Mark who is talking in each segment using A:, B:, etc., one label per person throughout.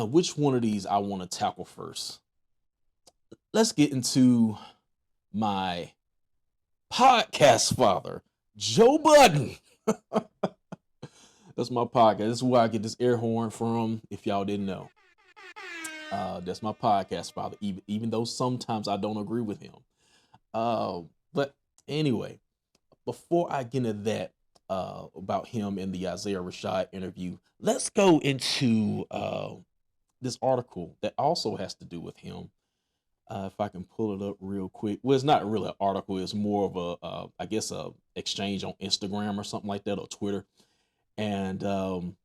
A: which one of these I want to tackle first? Let's get into my podcast father, Joe Budden. That's my podcast. This is where I get this air horn from, if y'all didn't know. That's my podcast father, even though sometimes I don't agree with him. But anyway, before I get into that about him in the Isaiah Rashad interview, let's go into this article that also has to do with him. If I can pull it up real quick. Well, it's not really an article. It's more of I guess, a exchange on Instagram or something like that, or Twitter. And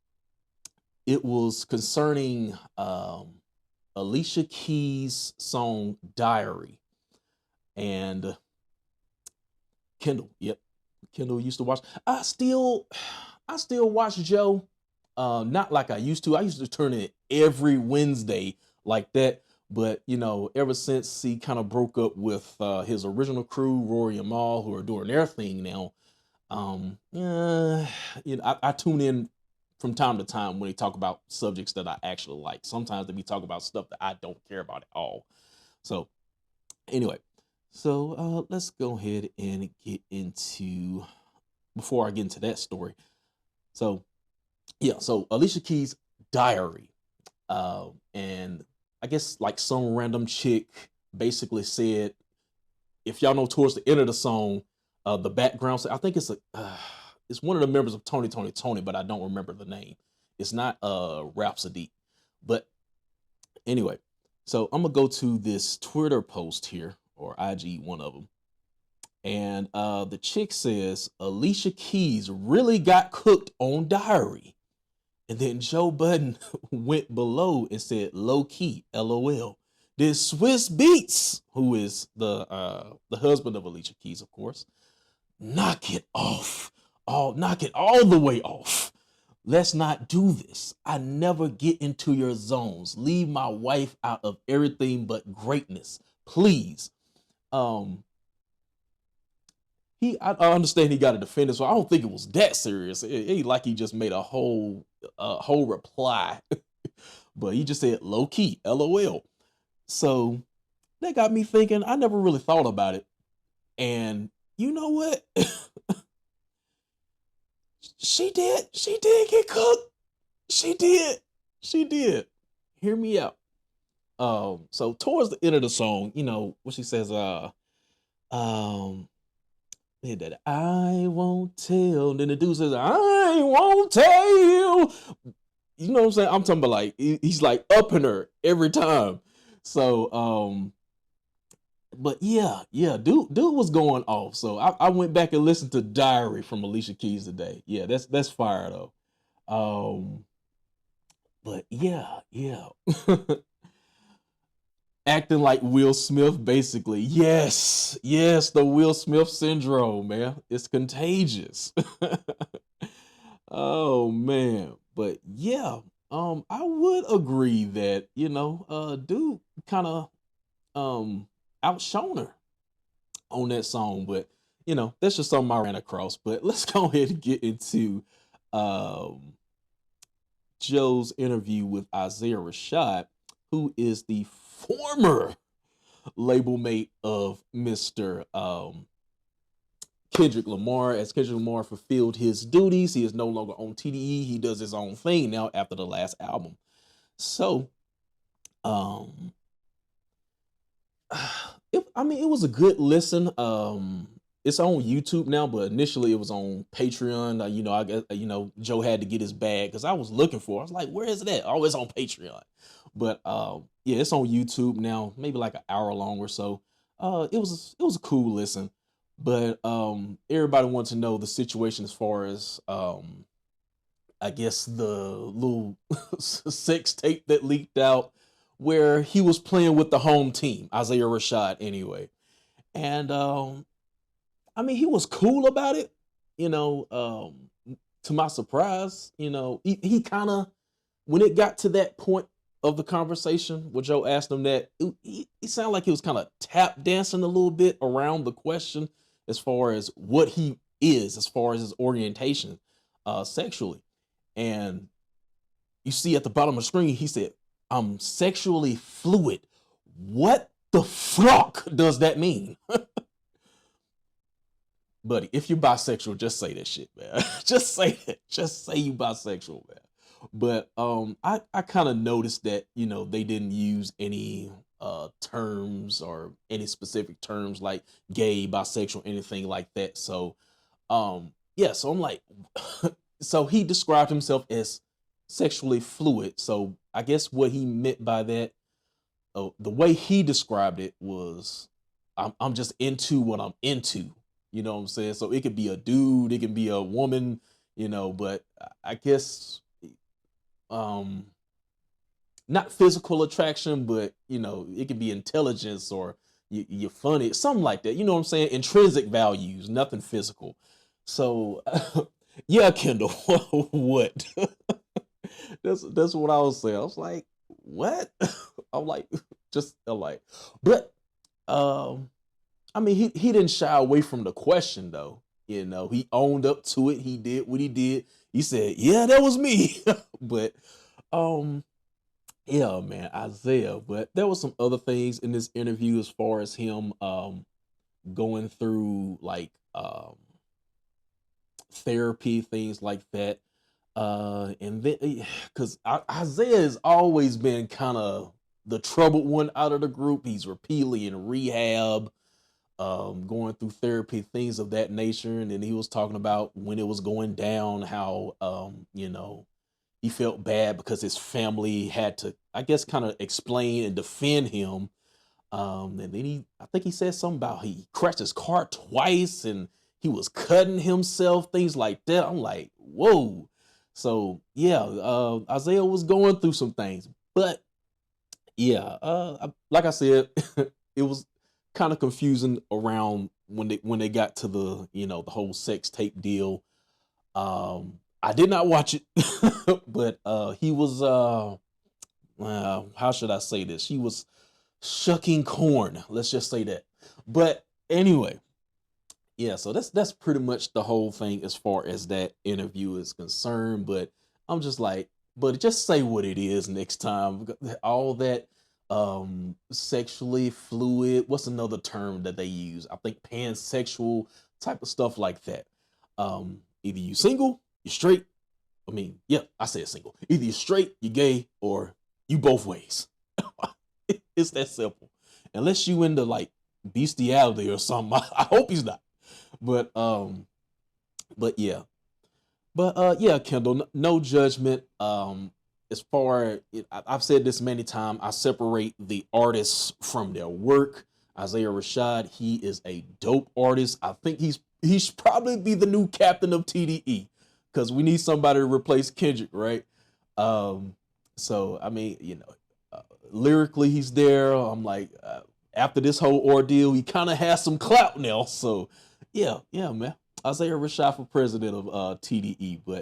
A: it was concerning Alicia Keys' song Diary. And Kendall, yep. Kendall used to watch. I still watch Joe. Not like I used to. I used to turn it every Wednesday like that. But, ever since he kind of broke up with his original crew, Rory and Mal, who are doing their thing now, I tune in from time to time when they talk about subjects that I actually like. Sometimes they be talking about stuff that I don't care about at all. So, anyway, let's go ahead and get into, before I get into that story. So Alicia Keys' Diary, and I guess like some random chick basically said, if y'all know towards the end of the song, the background, I think it's one of the members of Tony, but I don't remember the name. It's not Rhapsody. But anyway, so I'm gonna go to this Twitter post here, or IG, one of them. And the chick says, Alicia Keys really got cooked on Diary. And then Joe Budden went below and said, low key, LOL. Then Swizz Beats, who is the husband of Alicia Keys, of course, knock it off. Knock it all the way off. Let's not do this. I never get into your zones. Leave my wife out of everything but greatness, please. I understand he got a defender, so I don't think it was that serious. It ain't like he just made a whole reply, but he just said low key, LOL. So that got me thinking. I never really thought about it, and you know what? She did get cooked. She did. Hear me out. So towards the end of the song, what she says, that I won't tell. Then the dude says, I won't tell you. You know what I'm saying? I'm talking about like he's like upping her every time. So but yeah, dude was going off. So I went back and listened to Diary from Alicia Keys today. Yeah, that's fire though. But yeah. Acting like Will Smith, basically. Yes, the Will Smith syndrome, man. It's contagious. Oh man. But yeah, I would agree that, dude kind of outshone her on that song. But that's just something I ran across. But let's go ahead and get into Joe's interview with Isaiah Rashad, who is the former label mate of Mr. Kendrick Lamar. As Kendrick Lamar fulfilled his duties, he is no longer on TDE. He does his own thing now after the last album. So, it was a good listen. It's on YouTube now, but initially it was on Patreon. I guess, Joe had to get his bag because I was looking for it. I was like, where is it at? Oh, it's on Patreon. But yeah, it's on YouTube now, maybe like an hour long or so. It was a cool listen. But everybody wants to know the situation as far as I guess the little sex tape that leaked out where he was playing with the home team, Isaiah Rashad anyway. And he was cool about it, to my surprise. He kind of, when it got to that point of the conversation where Joe asked him that, he sounded like he was kind of tap dancing a little bit around the question as far as what he is, as far as his orientation sexually. And you see at the bottom of the screen, he said, I'm sexually fluid. What the fuck does that mean? Buddy, if you're bisexual, just say that shit, man. Just say it. Just say you bisexual, man. But I kind of noticed that, you know, they didn't use any terms or any specific terms like gay, bisexual, anything like that. So yeah, so I'm like, so he described himself as sexually fluid. So I guess what he meant by that, the way he described it was, I'm just into what I'm into. You know what I'm saying? So it could be a dude, it can be a woman, you know, but I guess um not physical attraction, but you know, it could be intelligence or you're funny, something like that. You know what I'm saying? Intrinsic values, nothing physical. So yeah, Kendall, what? That's what I was saying. I was like, what? I'm like, just I'm like, but um, I mean, he didn't shy away from the question though. You know, he owned up to it. He did what he did. He said, "Yeah, that was me." But um, yeah, man, Isaiah. But there was some other things in this interview as far as him going through like therapy, things like that. And then because Isaiah has always been kind of the troubled one out of the group. He's repeatedly in rehab, going through therapy, things of that nature. And then he was talking about when it was going down, how you know, he felt bad because his family had to, I guess, kind of explain and defend him. And then I think he said something about he crashed his car twice and he was cutting himself, things like that. I'm like, whoa. So yeah, Isaiah was going through some things, but yeah, like I said, it was kind of confusing around when they got to the, you know, the whole sex tape deal. I did not watch it, but he was how should I say this? He was shucking corn. Let's just say that. But anyway, yeah, so that's pretty much the whole thing as far as that interview is concerned. But I'm just like, but just say what it is next time. All that sexually fluid, what's another term that they use? I think pansexual type of stuff like that. Either you single, you're straight. I mean, yeah, I said single. Either you're straight, you're gay, or you both ways. It's that simple. Unless you into like bestiality or something. I hope he's not. But but yeah. But yeah, Kendall, no judgment. As far I've said this many times, I separate the artists from their work. Isaiah Rashad, he is a dope artist. I think he should probably be the new captain of TDE because we need somebody to replace Kendrick, right? So I mean, you know, lyrically he's there. I'm like, after this whole ordeal, he kind of has some clout now. So yeah, man. Isaiah Rashad for president of TDE, but